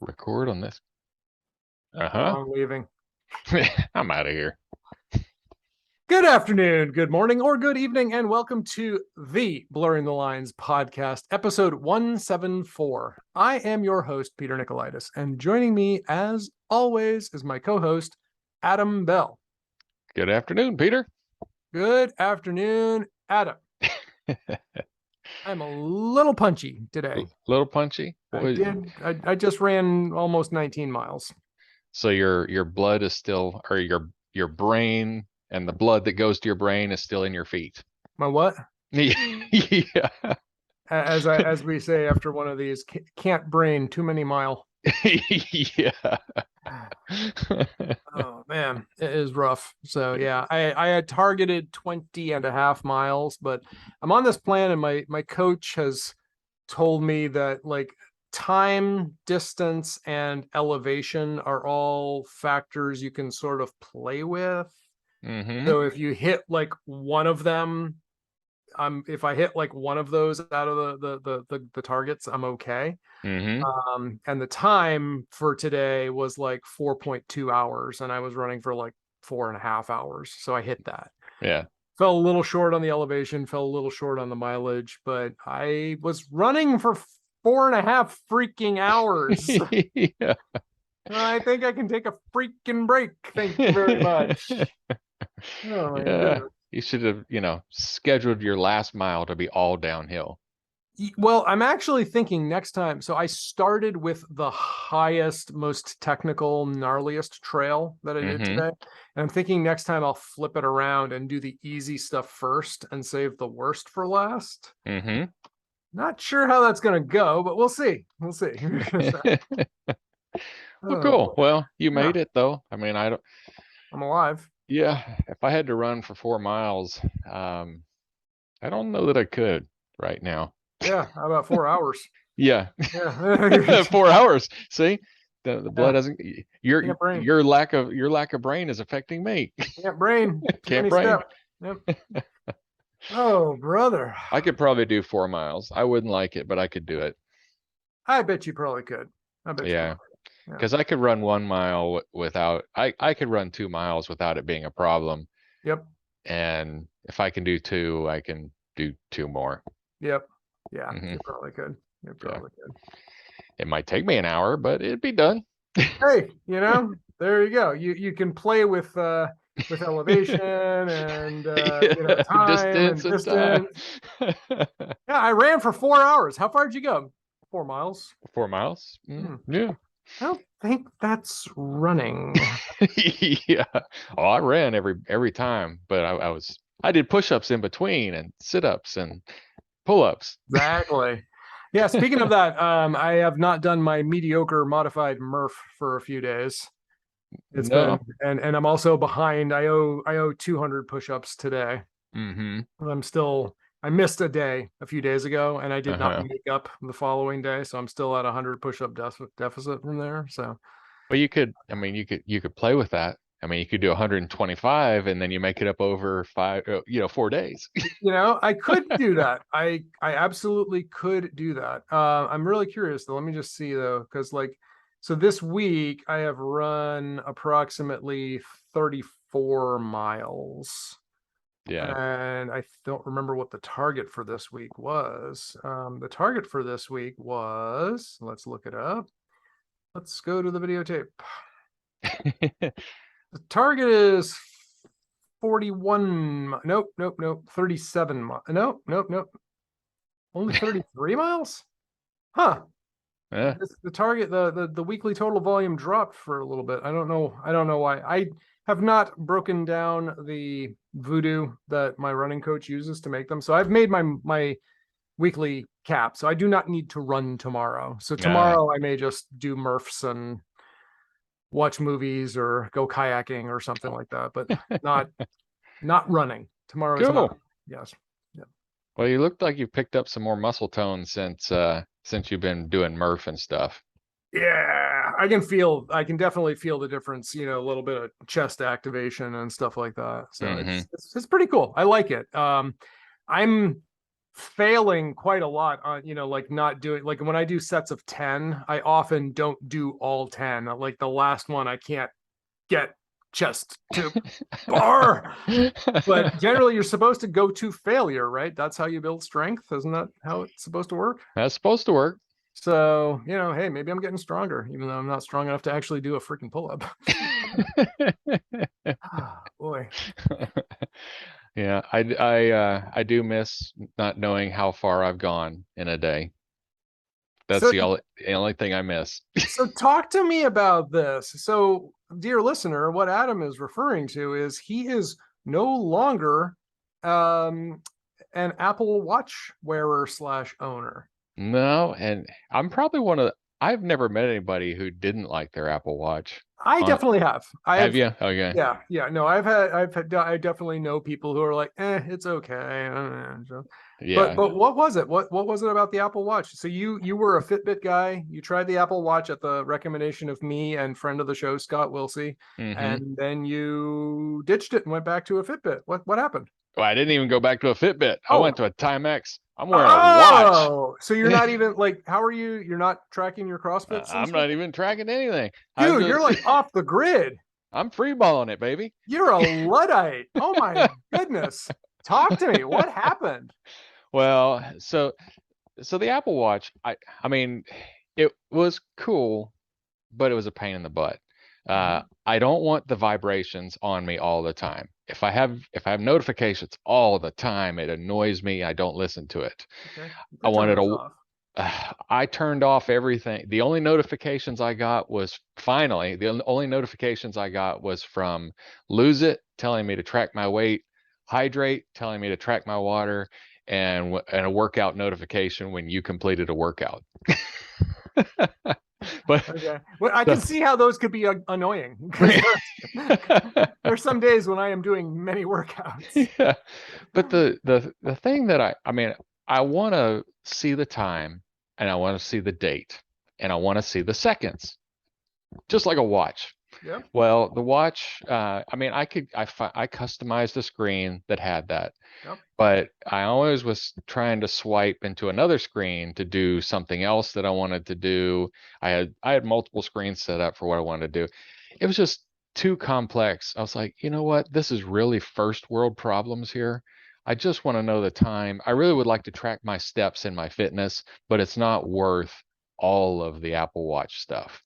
Record on this. I'm leaving. I'm out of here. Good afternoon, good morning, or good evening, and welcome to the Blurring the Lines podcast, episode 174. I am your host, Peter Nikolaidis, and joining me, as always, is my co-host, Adam Bell. Good afternoon, Peter. Good afternoon, Adam. I'm a little punchy today. Little punchy? I just ran almost 19 miles. So your blood is still, or your brain and the blood that goes to your brain is still in your feet. My what? Yeah. As we say after one of these, can't brain too many mile. Yeah. Oh man, it is rough. So yeah, I had targeted 20 and a half miles, but I'm on this plan, and my coach has told me that like time, distance, and elevation are all factors you can sort of play with. Mm-hmm. So if you hit like one of them, if I hit like one of those out of the targets, I'm okay. Mm-hmm. And the time for today was like 4.2 hours, and I was running for like 4.5 hours. So I hit that. Yeah. Fell a little short on the elevation, fell a little short on the mileage, but I was running for 4.5 freaking hours. Yeah. I think I can take a freaking break. Thank you very much. Oh my goodness. You should have, scheduled your last mile to be all downhill. Well, I'm actually thinking next time. So I started with the highest, most technical, gnarliest trail that I did today. And I'm thinking next time I'll flip it around and do the easy stuff first and save the worst for last. Not sure how that's going to go, but we'll see. We'll see. Well, cool. Well, you made it though. I mean, I'm alive. Yeah. If I had to run for 4 miles, I don't know that I could right now. Yeah. How about 4 hours? Yeah. 4 hours. See, the blood doesn't. Your lack of brain is affecting me. Can't brain. Can't brain. Yep. Oh, brother. I could probably do 4 miles. I wouldn't like it, but I could do it. I bet you probably could. I bet. Yeah. Because I could run 1 mile without. I could run 2 miles without it being a problem. Yep. And if I can do 2, I can do 2 more. Yep. Yeah. You probably could. You probably could. It might take me an hour, but it'd be done. Hey, there you go. You can play with elevation and time distance. Time. Yeah, I ran for 4 hours. How far did you go? 4 miles. 4 miles? Yeah. I don't think that's running. Yeah. Oh, I ran every time, but I did push-ups in between and sit-ups and pull-ups. Exactly. Yeah. Speaking of that, I have not done my mediocre modified murph for a few days. It's been, and I'm also behind. I owe 200 push-ups today. I missed a day a few days ago, and I did not make up the following day, so I'm still at 100 push-up deficit from there. So, well, you could play with that. I mean, you could do 125, and then you make it up over 4 days. I could do that. I absolutely could do that. I'm really curious though. Let me just see though, because so this week I have run approximately 34 miles. Yeah. And I don't remember what the target for this week was. The target for this week was, let's look it up. Let's go to the videotape. The target is 41. Nope. 37. Nope. Only 33 miles? Huh. Yeah. The target, the weekly total volume dropped for a little bit. I don't know why. I have not broken down the voodoo that my running coach uses to make them. So I've made my weekly cap. So I do not need to run tomorrow. So tomorrow I may just do murphs and watch movies or go kayaking or something like that, but not running. Tomorrow is not. Yes. Yeah. Well, you look like you picked up some more muscle tone since you've been doing murph and stuff. Yeah, I can definitely feel the difference, a little bit of chest activation and stuff like that. So it's pretty cool. I like it. I'm failing quite a lot on, like not doing, like when I do sets of 10, I often don't do all 10. Like the last one, I can't get chest to bar. But generally, you're supposed to go to failure, right? That's how you build strength. Isn't that how it's supposed to work? That's supposed to work. So, hey, maybe I'm getting stronger, even though I'm not strong enough to actually do a freaking pull-up. Boy. Yeah, I do miss not knowing how far I've gone in a day. That's So, the only thing I miss. so talk to me about this. So, dear listener, what Adam is referring to is he is no longer an Apple Watch wearer / owner. No, and I'm probably I've never met anybody who didn't like their Apple Watch. I definitely have. Have you? Okay. Yeah. No, I definitely know people who are like, it's okay. Yeah. But what was it? What was it about the Apple Watch? So you were a Fitbit guy. You tried the Apple Watch at the recommendation of me and friend of the show, Scott Wilsey, and then you ditched it and went back to a Fitbit. What happened? Well, I didn't even go back to a Fitbit. I went to a Timex. I'm wearing a watch. So you're not even like, how are you? You're not tracking your CrossFit? I'm not even tracking anything. Dude, you're like off the grid. I'm freeballing it, baby. You're a Luddite. Oh my goodness. Talk to me. What happened? Well, so the Apple Watch, I mean, it was cool, but it was a pain in the butt. I don't want the vibrations on me all the time. If I have notifications all the time, it annoys me. I don't listen to it. Okay. I wanted I turned off everything. The only notifications I got was from Lose It telling me to track my weight, Hydrate telling me to track my water, and a workout notification when you completed a workout. But okay. Well, I can see how those could be annoying. There's some days when I am doing many workouts. Yeah. But the thing that I want to see the time, and I want to see the date, and I want to see the seconds, just like a watch. Yeah. Well, the watch, I customized a screen that had that. Yep. But I always was trying to swipe into another screen to do something else that I wanted to do. I had multiple screens set up for what I wanted to do. It was just too complex. I was like, you know what? This is really first world problems here. I just want to know the time. I really would like to track my steps and my fitness, but it's not worth all of the Apple Watch stuff.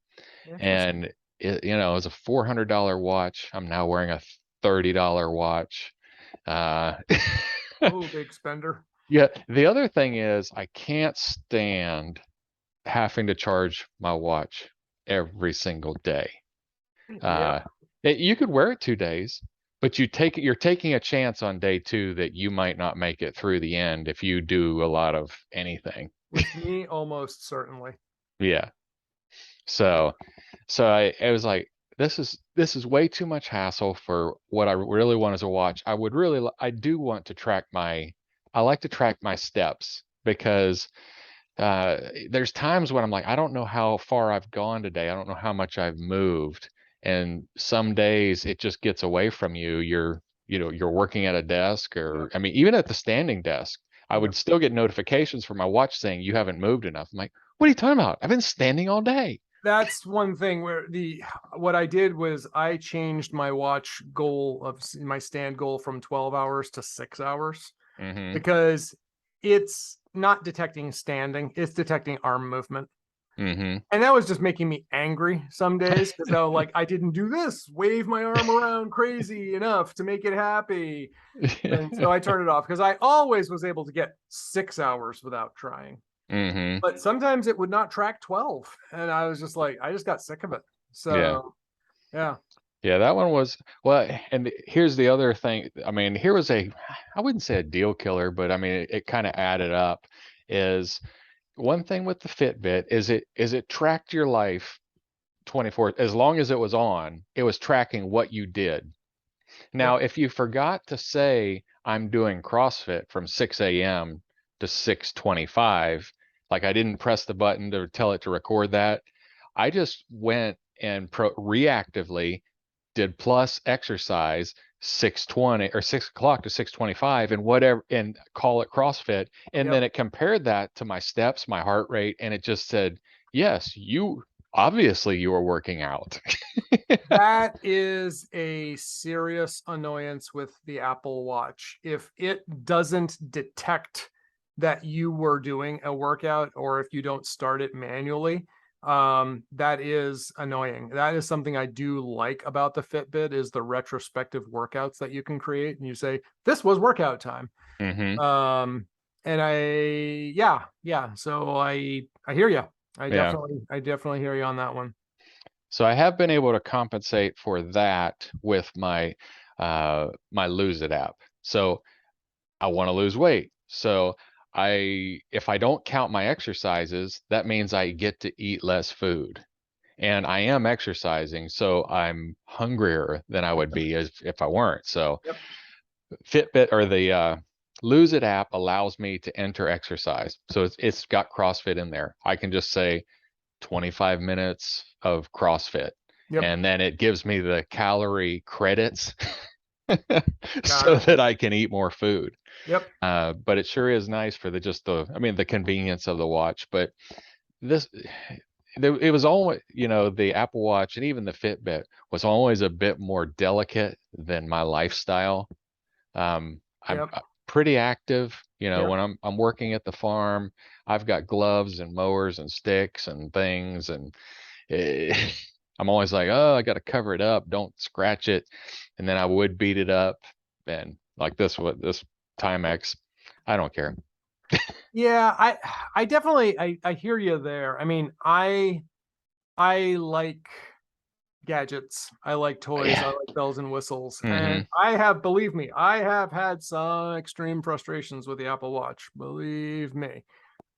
And it was a $400 watch. I'm now wearing a $30 watch. Big spender. Yeah. The other thing is I can't stand having to charge my watch every single day. You could wear it 2 days, but you're taking a chance on day 2 that you might not make it through the end if you do a lot of anything. With me, almost certainly. Yeah. So I was like, this is way too much hassle for what I really want as a watch. I do want to track I like to track my steps, because there's times when I'm like, I don't know how far I've gone today. I don't know how much I've moved. And some days it just gets away from you. You're working at a desk, or even at the standing desk, I would still get notifications from my watch saying you haven't moved enough. I'm like, what are you talking about? I've been standing all day. That's one thing where what I did was I changed my watch my stand goal from 12 hours to 6 hours, because it's not detecting standing, it's detecting arm movement. And that was just making me angry some days, because I didn't do this, wave my arm around crazy enough to make it happy. And so I turned it off, because I always was able to get 6 hours without trying. But sometimes it would not track 12, and I was just like, I just got sick of it. So yeah, that one was, well, and here's the other thing. Here was I wouldn't say a deal killer, but it kind of added up. Is one thing with the Fitbit is it tracked your life 24, as long as it was on, it was tracking what you did. Now, if you forgot to say I'm doing CrossFit from 6 a.m. to 6:25, like I didn't press the button to tell it to record that, I just went and reactively did plus exercise 6:20 or 6 o'clock to 6:25 and whatever, and call it CrossFit. And Yep. then it compared that to my steps, my heart rate, and it just said, yes, you obviously you are working out. That is a serious annoyance with the Apple Watch. If it doesn't detect that you were doing a workout, or if you don't start it manually, that is annoying. That is something I do like about the Fitbit, is the retrospective workouts that you can create, and you say, this was workout time. Hmm. And yeah. So I hear you. I Yeah. definitely hear you on that one. So I have been able to compensate for that with my my Lose It app. So I want to lose weight. So if I don't count my exercises, that means I get to eat less food. And I am exercising, so I'm hungrier than I would be as if I weren't. So Yep. Fitbit, or the Lose It app, allows me to enter exercise. So it's got CrossFit in there. I can just say 25 minutes of CrossFit, Yep. and then it gives me the calorie credits Got so it. that I can eat more food. Yep. But it sure is nice for I mean, the convenience of the watch. But this, it was always, the Apple Watch and even the Fitbit was always a bit more delicate than my lifestyle. I'm Yep. pretty active, Yep. when I'm working at the farm. I've got gloves and mowers and sticks and things, and eh, I'm always like, oh, I got to cover it up, don't scratch it. And then I would beat it up, and like this Timex, I don't care. Yeah, I definitely I hear you there. I mean, I like gadgets. I like toys. I Yeah. like bells and whistles. And Hmm. believe me, I have had some extreme frustrations with the Apple Watch. Believe me.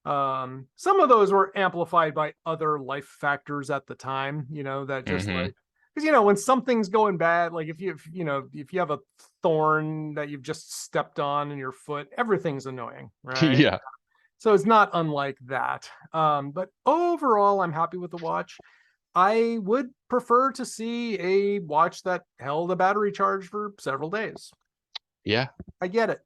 Some of those were amplified by other life factors at the time, that just Hmm. like, because when something's going bad, like if you have a thorn that you've just stepped on in your foot, everything's annoying, right? Yeah. So it's not unlike that. But overall, I'm happy with the watch. I would prefer to see a watch that held a battery charge for several days. Yeah. I get it,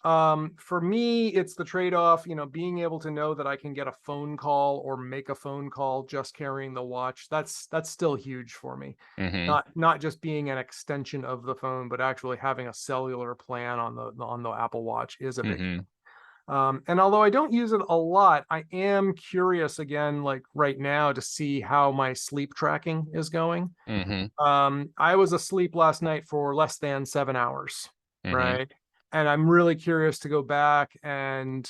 Hmm. For me, it's the trade-off, being able to know that I can get a phone call or make a phone call just carrying the watch. That's still huge for me. Hmm. Not just being an extension of the phone, but actually having a cellular plan on the Apple Watch is a big Hmm. deal. And although I don't use it a lot, I am curious again, like right now, to see how my sleep tracking is going. Hmm. I was asleep last night for less than 7 hours, Hmm. right? And I'm really curious to go back and,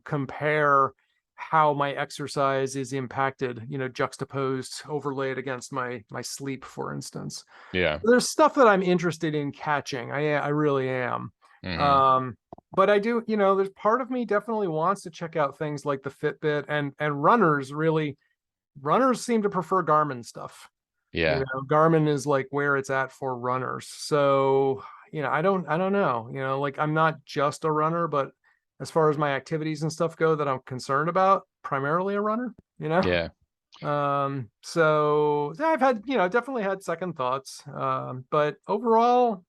compare how my exercise is impacted, juxtaposed, overlaid against my sleep, for instance. Yeah. There's stuff that I'm interested in catching. I really am. Hmm. Um, but I do, there's part of me definitely wants to check out things like the Fitbit, and runners seem to prefer Garmin stuff. Yeah. Garmin is like where it's at for runners. So, I don't know, like I'm not just a runner, but as far as my activities and stuff go that I'm concerned about, primarily a runner, Yeah. so I've had, definitely had second thoughts. But overall,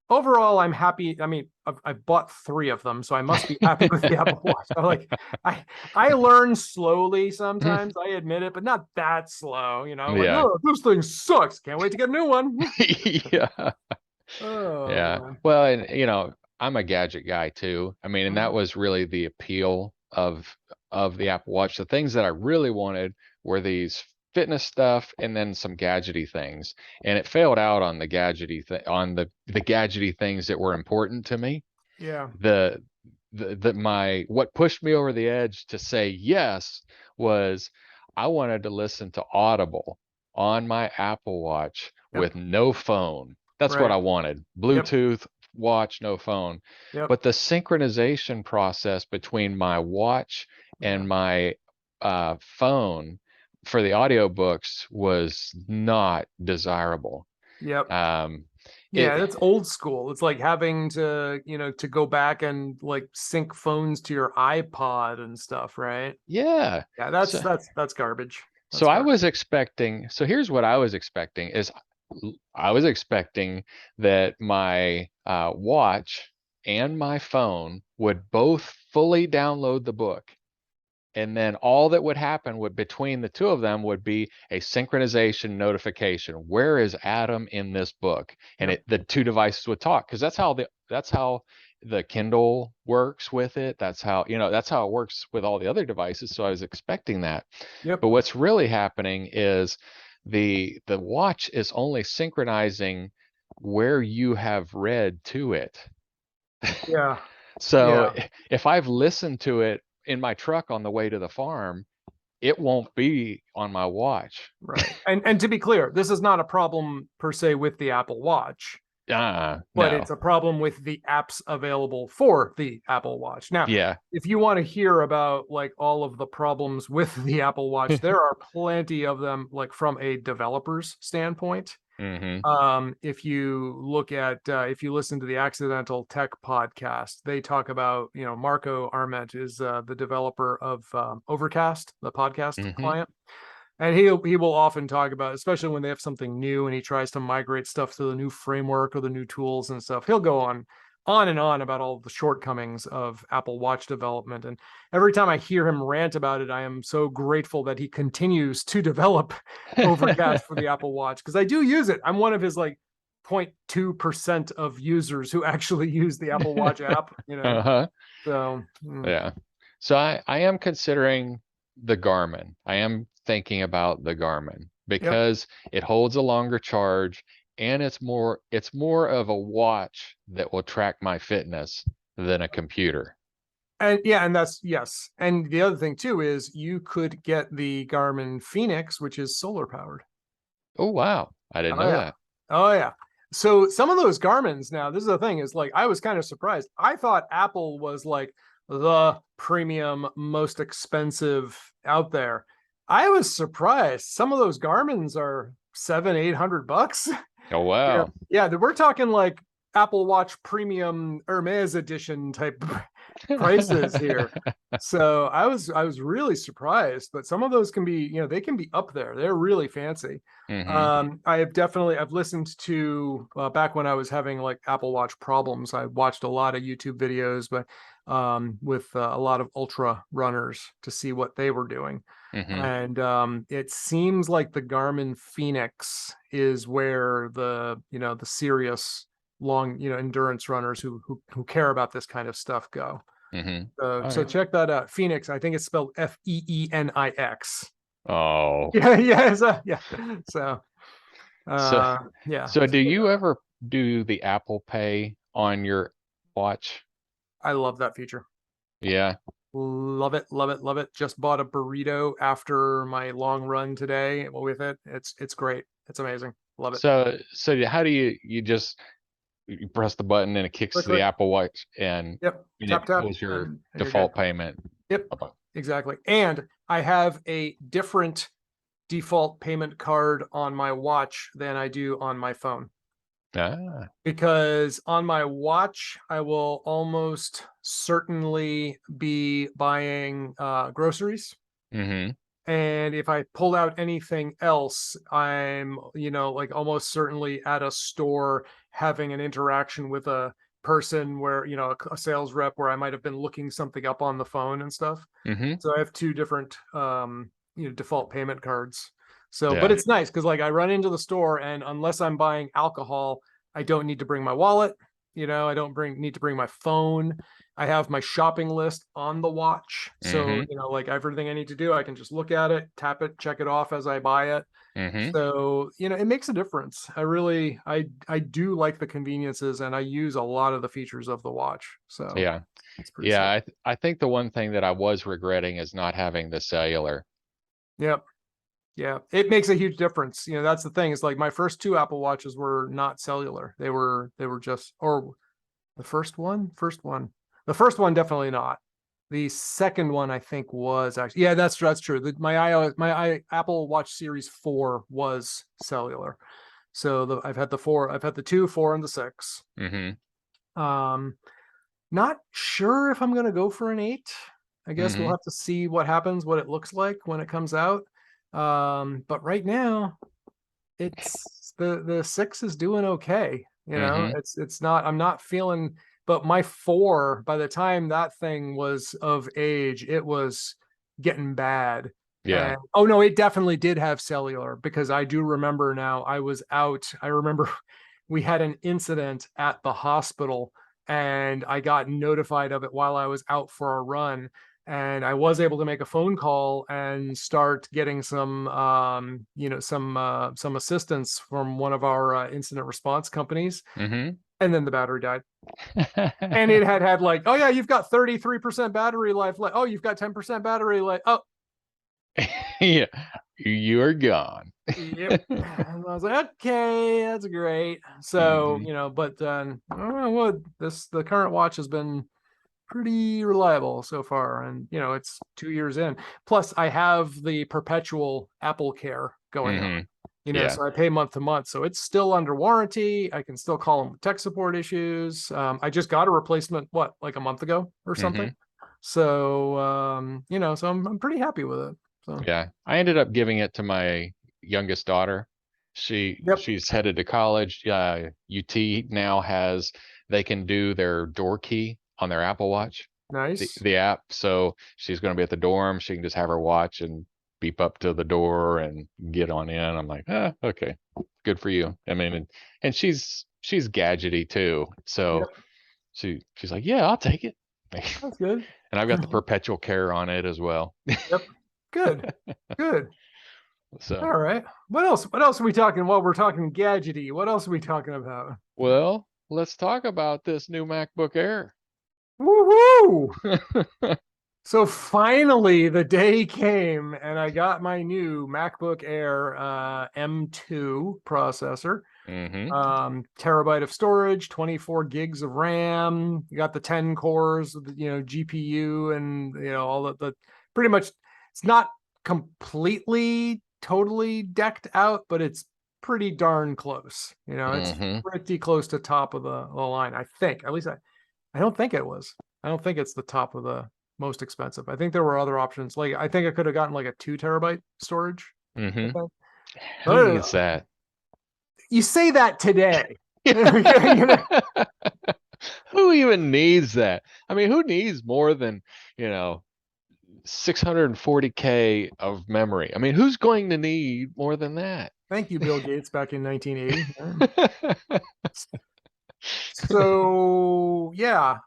I'm happy. I mean, I've bought 3 of them, so I must be happy with the Apple Watch. I learn slowly sometimes, I admit it, but not that slow. Like, Yeah. oh, this thing sucks. Can't wait to get a new one. Yeah. Oh Yeah. boy. Well, and I'm a gadget guy too. I mean, and that Mhm. was really the appeal of the Apple Watch. The things that I really wanted were these fitness stuff and then some gadgety things. And it failed out on the gadgety things that were important to me. Yeah. The what pushed me over the edge to say yes was I wanted to listen to Audible on my Apple Watch Yep. with no phone. That's what Right. I wanted. Yep. Bluetooth watch, no phone. Yep. But the synchronization process between my watch Yeah. and my phone for the audiobooks was not desirable. Yep. Um, Yeah, it, that's old school. It's like having to, to go back and like sync phones to your iPod and stuff, right? yeah. Yeah, So that's garbage. So That's I garbage. was expecting, so here's what I was expecting is I was expecting that my watch and my phone would both fully download the book. And then all that would happen would between the two of them would be a synchronization notification. Where is Adam in this book? And Yep. the two devices would talk, because that's how the Kindle works with it. That's how, that's how it works with all the other devices. So I was expecting that. Yep. But what's really happening is the watch is only synchronizing where you have read to it. Yeah. So Yeah. if I've listened to it in my truck on the way to the farm, it won't be on my watch. Right. And to be clear, this is not a problem per se with the Apple Watch, but No. it's a problem with the apps available for the Apple Watch. Now, Yeah. if you want to hear about like all of the problems with the Apple Watch, there are plenty of them, like from a developer's standpoint. Hmm. If you look at if you listen to the Accidental Tech podcast, they talk about, Marco Arment is the developer of Overcast, the podcast Hmm. client. And he will often talk about, especially when they have something new and he tries to migrate stuff to the new framework or the new tools and stuff. He'll go on and on about all the shortcomings of Apple Watch development. And every time I hear him rant about it, I am so grateful that he continues to develop Overcast for the Apple Watch, because I do use it. I'm one of his like 0.2% of users who actually use the Apple Watch app, Uh-huh. So Yeah. So I am considering the Garmin. I am thinking about the Garmin yep. because it holds a longer charge, and it's more of a watch that will track my fitness than a computer. And yeah, and that's yes. And the other thing too is you could get the Garmin Phoenix, which is solar powered. Oh wow. I didn't Oh know yeah. that. Oh yeah. So some of those Garmins now, this is the thing, is like I was kind of surprised. I thought Apple was like the premium, most expensive out there. I was surprised. Some of those Garmins are 700-800 bucks. Oh wow. Yeah, we're talking like Apple Watch Premium Hermes Edition type prices here. So I was really surprised, but some of those can be, they can be up there. They're really fancy. Hmm. I've listened to back when I was having like Apple Watch problems. I watched a lot of YouTube videos, but with a lot of ultra runners to see what they were doing. Hmm. And it seems like the Garmin Phoenix is where the serious long, endurance runners who care about this kind of stuff go. Hmm. So check that out. Phoenix, I think it's spelled Feenix. Oh. Yeah, yeah, yeah. So So yeah. so do you ever do the Apple Pay on your watch? I love that feature. Yeah. Love it, love it, love it. Just bought a burrito after my long run today with it. It's great. It's amazing. Love it. So how do you just you press the button and it kicks Click, to the click. Apple Watch and, Yep. it Tap, tap, pulls your and you're good. default payment. Yep. Up. Exactly. And I have a different default payment card on my watch than I do on my phone. Ah. Because on my watch, I will almost certainly be buying groceries. Mm-hmm. And if I pull out anything else, I'm, like almost certainly at a store having an interaction with a person where, a sales rep where I might have been looking something up on the phone and stuff. Mm-hmm. So I have two different, default payment cards. So, but Yeah. it's nice because like I run into the store and unless I'm buying alcohol, I don't need to bring my wallet. I don't need to bring my phone. I have my shopping list on the watch. So, Mm-hmm. like everything I need to do, I can just look at it, tap it, check it off as I buy it. Mm-hmm. So, it makes a difference. I do like the conveniences and I use a lot of the features of the watch. So Yeah. it's pretty Yeah. sick. I think the one thing that I was regretting is not having the cellular. Yep. Yeah, it makes a huge difference. That's the thing. It's like my first two Apple Watches were not cellular. They were just, or the first one, the first one definitely not. The second one I think was actually, yeah, that's true. My Apple Watch Series 4 was cellular. So I've had the 2, 4, and the 6. Mm-hmm. Not sure if I'm gonna go for an 8. I guess we'll Mm-hmm. have to see what happens, what it looks like when it comes out. But right now, it's the 6 is doing okay. You know, Mm-hmm. it's not, I'm not feeling, but my 4, by the time that thing was of age, it was getting bad. Yeah. And oh no, it definitely did have cellular, because I do remember now, I was out. I remember we had an incident at the hospital, and I got notified of it while I was out for a run. And I was able to make a phone call and start getting some, some assistance from one of our incident response companies. Mm-hmm. And then the battery died. And it had like, oh yeah, you've got 33% battery life. Like, oh, you've got 10% battery life. Oh, Yeah. You are gone. yep. And I was like, okay, that's great. So, Mm-hmm. but I don't know what the current watch has been pretty reliable so far. And, it's 2 years in. Plus, I have the perpetual Apple Care going on. Mm-hmm. Yeah. So I pay month to month. So it's still under warranty. I can still call them with tech support issues. I just got a replacement, like a month ago or Mm-hmm. something. So, so I'm pretty happy with it. So, Yeah. I ended up giving it to my youngest daughter. yep. She's headed to college. UT now has, they can do their door key on their Apple Watch, Nice. the app. So she's going to be at the dorm. She can just have her watch and beep up to the door and get on in. I'm like, okay, good for you. I mean, and she's gadgety too. So Yep. she's like, yeah, I'll take it. That's good. And I've got the perpetual care on it as well. Yep. Good. Good. So, All right. What else? What else are we talking while we're talking gadgety? What else are we talking about? well, let's talk about this new MacBook Air. Woohoo! So finally the day came and I got my new MacBook Air M2 processor. Mm-hmm. Terabyte of storage, 24 gigs of RAM. You got the 10 cores, GPU, and all the pretty much. It's not completely totally decked out, but it's pretty darn close. It's Mm-hmm. pretty close to top of the line. I think. At least I don't think it was. I don't think it's the top of the most expensive. I think there were other options. Like I think I could have gotten like a 2 terabyte storage. I Mm-hmm. think. Who But needs that? you say that today. You know, Who even needs that? I mean, who needs more than, you know, 640K of memory? I mean, who's going to need more than that? thank you, Bill Gates, back in 1980. So yeah,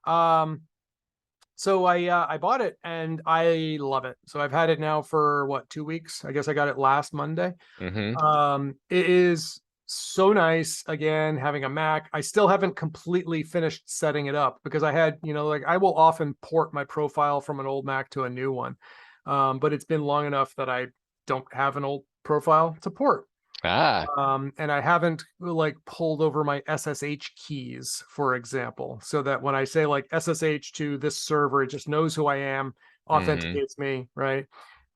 so I bought it and I love it. So I've had it now for what, 2 weeks? I guess I got it last Monday. Mm-hmm. It is so nice again having a Mac. I still haven't completely finished setting it up because I had, like I will often port my profile from an old Mac to a new one. But it's been long enough that I don't have an old profile to port. Ah. And I haven't like pulled over my SSH keys, for example, so that when I say like SSH to this server, it just knows who I am, Mm-hmm. authenticates me, right?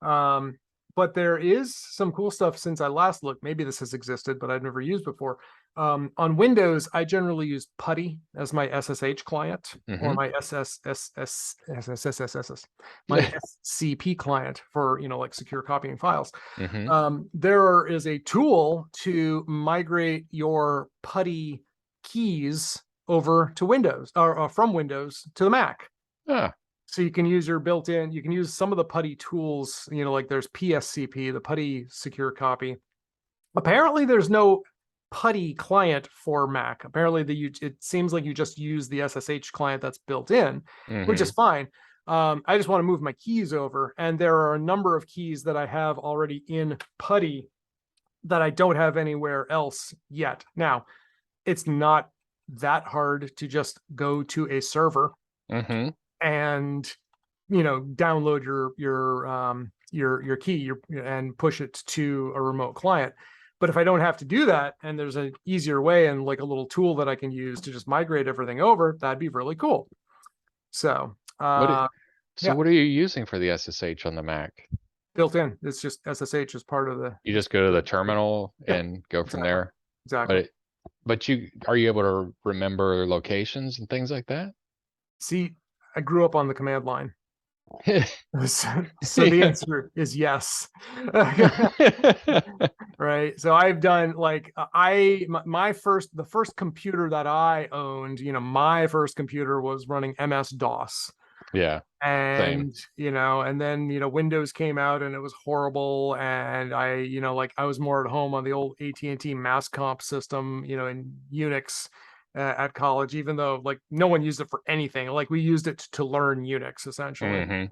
Um, but there is some cool stuff since I last looked. Maybe this has existed, but I've never used before. On Windows, I generally use Putty as my SSH client or Mm-hmm. my my SCP client for like secure copying files. Mm-hmm. There is a tool to migrate your Putty keys over to Windows or from Windows to the Mac. Ah. So you can use you can use some of the Putty tools, like there's PSCP, the Putty secure copy. Apparently there's no Putty client for Mac. Apparently it seems like you just use the SSH client that's built in, which Mm-hmm. is fine. I just want to move my keys over, and there are a number of keys that I have already in Putty that I don't have anywhere else yet. Now, it's not that hard to just go to a server Mm-hmm. and download your key and push it to a remote client. But if I don't have to do that, and there's an easier way and like a little tool that I can use to just migrate everything over, that'd be really cool. So So yeah, what are you using for the SSH on the Mac? built in. It's just SSH as part of the. You just go to the terminal Yeah, and go from exactly, there. But exactly. are you able to remember locations and things like that? See, I grew up on the command line. So the answer is yes. Right. So I've done like the first computer that I owned, my first computer was running MS-DOS. Yeah, same. And and then Windows came out and it was horrible, and like I was more at home on the old AT&T mass comp system, in Unix, at college, even though like no one used it for anything. Like we used it to learn Unix essentially. Hmm.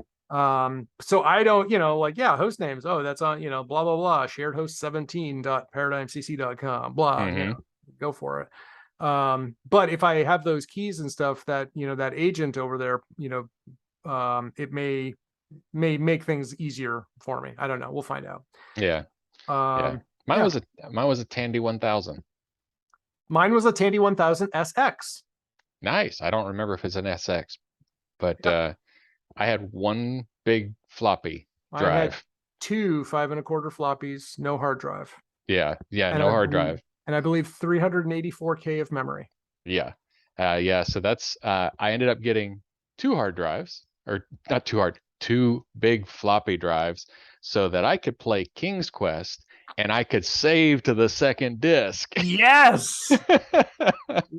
So I don't, like, yeah, host names, oh, that's on, blah blah blah, shared host 17.paradigmcc.com, blah, Hmm. go for it. But if I have those keys and stuff, that that agent over there, it may make things easier for me. I don't know, we'll find out. Yeah, yeah. um Mine yeah, was a Tandy 1000. mine was a Tandy 1000 SX. Nice. I don't remember if it's an SX, but Yep. I had one big floppy I had drive. two 5 1/4 floppies, no hard drive, Yeah, yeah, and no I hard believe drive. 384K of memory. Yeah. Yeah, so that's I ended up getting two hard drives, or not two big floppy drives, so that I could play King's Quest and I could save to the second disc. Yes.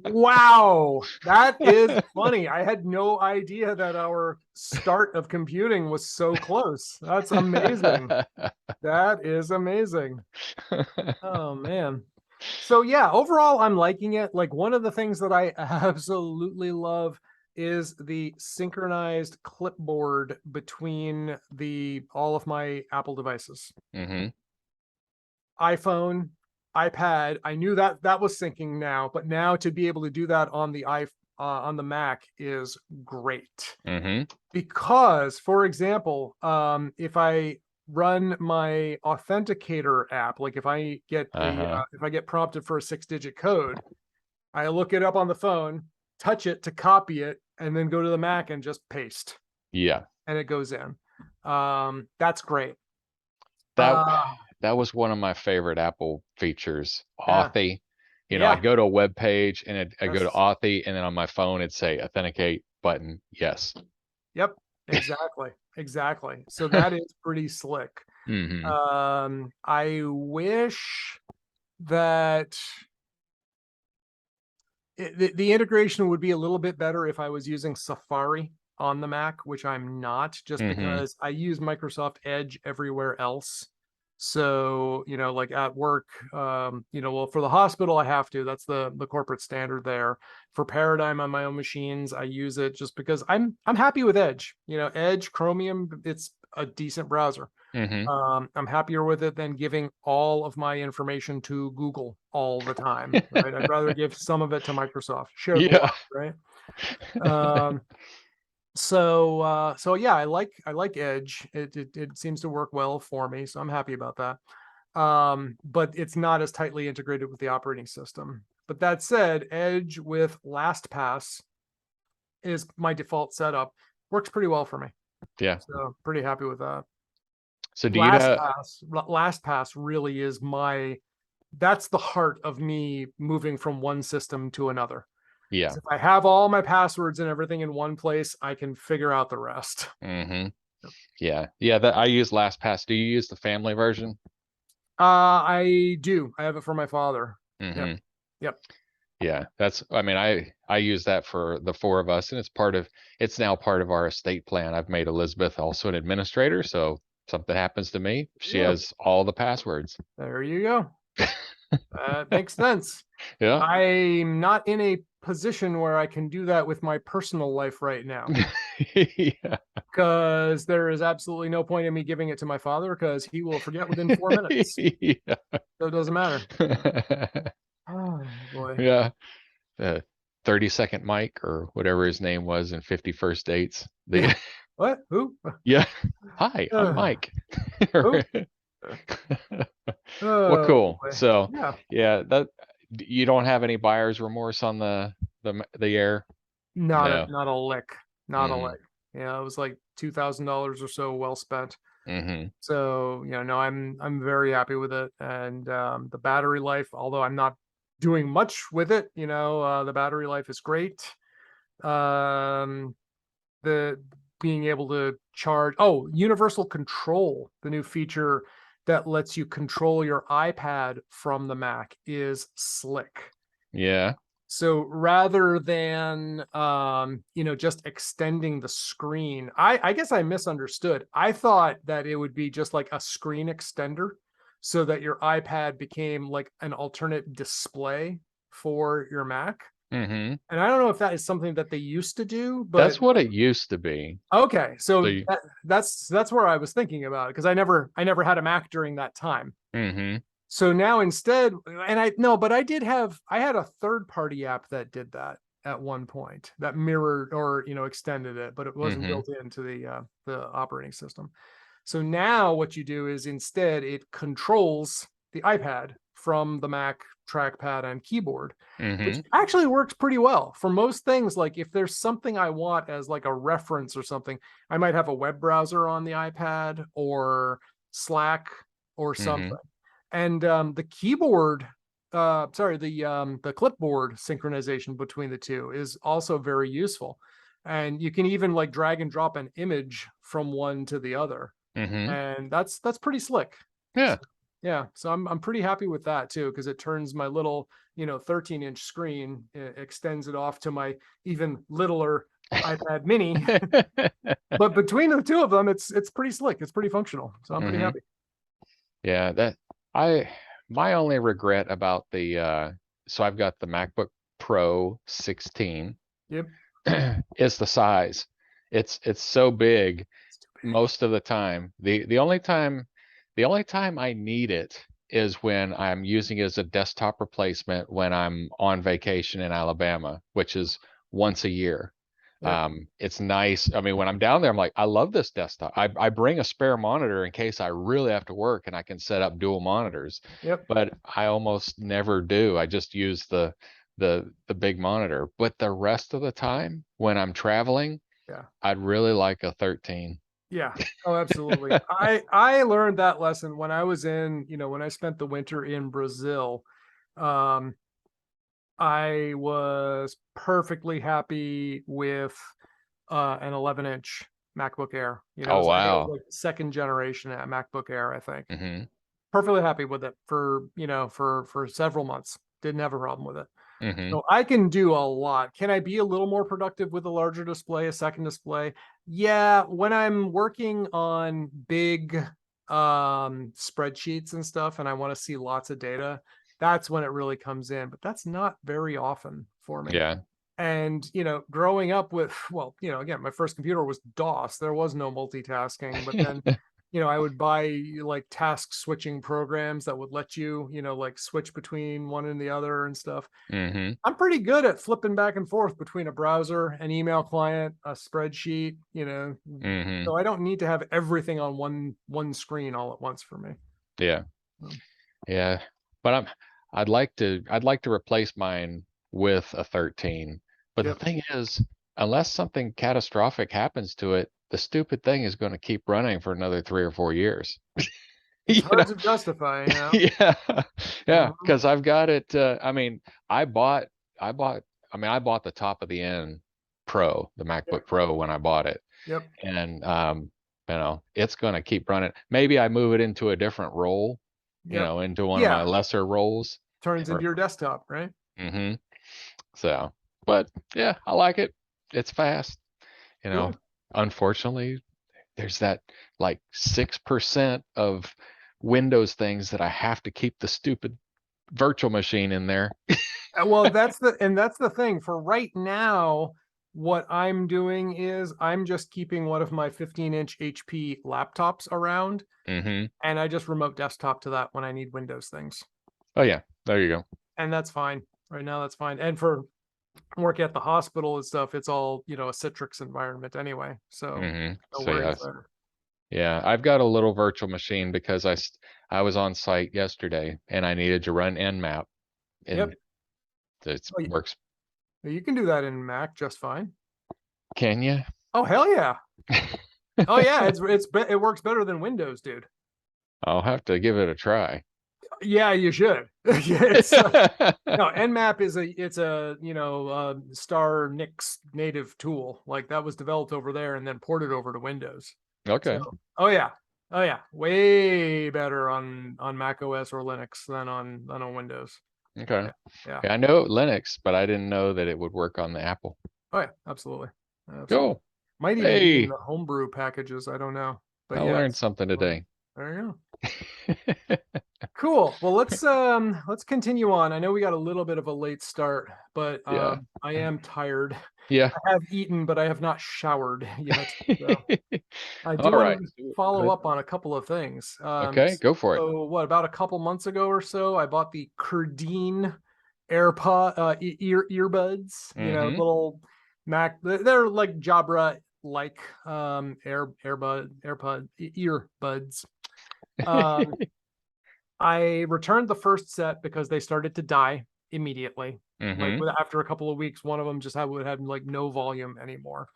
Wow, that is funny. I had no idea that our start of computing was so close. That's amazing. That is amazing. Oh man. So yeah, overall I'm liking it. Like one of the things that I absolutely love is the synchronized clipboard between the all of my Apple devices. Hmm. iPhone, iPad. I knew that that was syncing now, but now to be able to do that on the on the Mac is great. Hmm. Because, for example, if I run my authenticator app, like Uh-huh. if I get prompted for a 6-digit code, I look it up on the phone, touch it to copy it, and then go to the Mac and just paste, Yeah. and it goes in. That's great. That Uh, that was one of my favorite Apple features, yeah, Authy. yeah, I'd go to a web page and I'd go to yes. Authy, and then on my phone it'd say authenticate button, yes. Yep, exactly. Exactly. So that is pretty slick. Hmm. I wish that the integration would be a little bit better if I was using Safari on the Mac, which I'm not, just Hmm. because I use Microsoft Edge everywhere else. So, like at work, well, for the hospital, I have to. That's the corporate standard there. For Paradigm on my own machines, I use it just because I'm happy with Edge. Edge, Chromium, it's a decent browser. Hmm. I'm happier with it than giving all of my information to Google all the time, right? I'd rather give some of it to Microsoft. Shared love, Yeah. right? Um, so yeah, I like Edge. It seems to work well for me, so I'm happy about that. But it's not as tightly integrated with the operating system. But that said, Edge with LastPass is my default setup. Works pretty well for me. Yeah. So pretty happy with that. So do you LastPass really is that's the heart of me moving from one system to another. yeah. If I have all my passwords and everything in one place, I can figure out the rest. Hmm. Yeah. Yeah, that I use LastPass. Do you use the family version? I do. I have it for my father. Yep. Hmm. Yep. Yeah, I mean, I use that for the four of us, and it's now part of our estate plan. I've made Elizabeth also an administrator, so if something happens to me, she Yep. has all the passwords. There you go. That makes sense. Yeah. I'm not in a position where I can do that with my personal life right now, Yeah. because there is absolutely no point in me giving it to my father, because he will forget within 4 minutes. Yeah. So it doesn't matter. Oh boy. Yeah. The 30-second Mike or whatever his name was in 51st Dates. Yeah. The What? Who? Yeah. Hi, I'm Uh, Mike. who? Well, Oh cool. boy. So, Yeah. yeah, that you don't have any buyer's remorse on the Air? No. Not a lick. Not a Hmm. lick. Yeah, it was like $2,000 or so well spent. Hmm. So, no, I'm very happy with it. And the battery life, although I'm not doing much with it, the battery life is great. Um the being able to charge. Universal control, the new feature that lets you control your iPad from the Mac, is slick. Yeah. So rather than just extending the screen, I guess I misunderstood. I thought that it would be just like a screen extender so that your iPad became like an alternate display for your Mac. Mm-hmm. And I don't know if that is something that they used to do, but That's what it used to be. okay. So So you, that's where I was thinking about it, because I never had a Mac during that time. mm-hmm. So now instead, and I no, but I had a third party app that did that at one point, that mirrored or extended it, but it wasn't Mm-hmm. built into the operating system. So now what you do is instead it controls the iPad from the Mac trackpad and keyboard, which Mm-hmm. actually works pretty well for most things. Like if there's something I want as like a reference or something, I might have a web browser on the iPad or Slack or Mm-hmm. something. And the keyboard, the clipboard synchronization between the two is also very useful. And you can even like drag and drop an image from one to the other. Mm-hmm. And that's pretty slick. Yeah. So, yeah, so I'm pretty happy with that too, because it turns my little 13-inch screen, extends it off to my even littler iPad mini. But between the two of them, it's pretty slick. It's pretty functional. So I'm pretty Mm-hmm. happy. Yeah, that I my only regret about the so I've got the MacBook Pro 16 Yep. is the size. It's so big It's too big. most of the time. The only time I need it is when I'm using it as a desktop replacement when I'm on vacation in Alabama, which is once a year. Yep. It's nice. I mean, when I'm down there, I'm like, I love this desktop. I bring a spare monitor in case I really have to work and I can set up dual monitors, Yep. but I almost never do. I just use the big monitor. But the rest of the time when I'm traveling, Yeah. I'd really like a 13. Yeah. Oh, absolutely. I learned that lesson when I was when I spent the winter in Brazil. Um, I was perfectly happy with an 11-inch MacBook Air. Oh I think it was wow. like second generation at MacBook Air, I think. Mm-hmm. Perfectly happy with it for several months. Didn't have a problem with it. Mm-hmm. So I can do a lot. Can I be a little more productive with a larger display, a second display? Yeah, when I'm working on big spreadsheets and stuff and I want to see lots of data, that's when it really comes in, but that's not very often for me. Yeah. And growing up with, well, again, my first computer was DOS. There was no multitasking, but then I would buy like task switching programs that would let you like switch between one and the other and stuff. Mm-hmm. I'm pretty good at flipping back and forth between a browser, an email client, a spreadsheet, Mm-hmm. so I don't need to have everything on one screen all at once for me. Yeah. So, Yeah. But I'd like to replace mine with a 13. But the yep. thing is, unless something catastrophic happens to it, the stupid thing is going to keep running for another 3 or 4 years. It's You hard know? to justify, Yeah. Yeah, Mhm. because I've got it I mean, I bought I bought I bought the top of the end Pro, the Yep. MacBook Pro when I bought it. Yep. And it's going to keep running. Maybe I move it into a different role, Yep. into one of my Yeah. lesser roles. Turns into Or, your desktop, right? hmm So, but yeah, I like it. It's fast. You know, Good. unfortunately, there's that like 6% of Windows things that I have to keep the stupid virtual machine in there. Well, that's the thing. For right now, what I'm doing is I'm just keeping one of my 15-inch HP laptops around, Hmm. and I just remote desktop to that when I need Windows things. Oh yeah, there you go. And that's fine. Right now, that's fine. And for work at the hospital and stuff, it's all, a Citrix environment anyway. So no So worries yes, there. yeah, I've got a little virtual machine because I was on site yesterday and I needed to run nmap and Yep. it Oh, works. you can do that in Mac just fine. Can you? Oh, hell yeah. Oh yeah, it works better than Windows, dude. I'll have to give it a try. Yeah, you should. No, nmap is a Star Nix native tool. Like that was developed over there and then ported over to Windows. Okay. So, oh yeah, way better on Mac OS or Linux than on Windows. Okay. Yeah, yeah. Yeah, I know Linux, but I didn't know that it would work on the Apple. Oh yeah, absolutely, absolutely. Cool. Might even be in Hey, the homebrew packages. I don't know, but I yeah, learned it's something today. there you go. Cool. Well, let's continue on. I know we got a little bit of a late start, but Yeah. I am tired. Yeah. I have eaten, but I have not showered yet. So I do All want right. to So follow up on a couple of things. okay, go for it. So what about a couple months ago or so, I bought the Kurdene earbuds, Mm-hmm. little Mac. They're like Jabra like AirPod earbuds. Um, I returned the first set because they started to die immediately. Like Mm-hmm. after a couple of weeks, one of them just had like no volume anymore.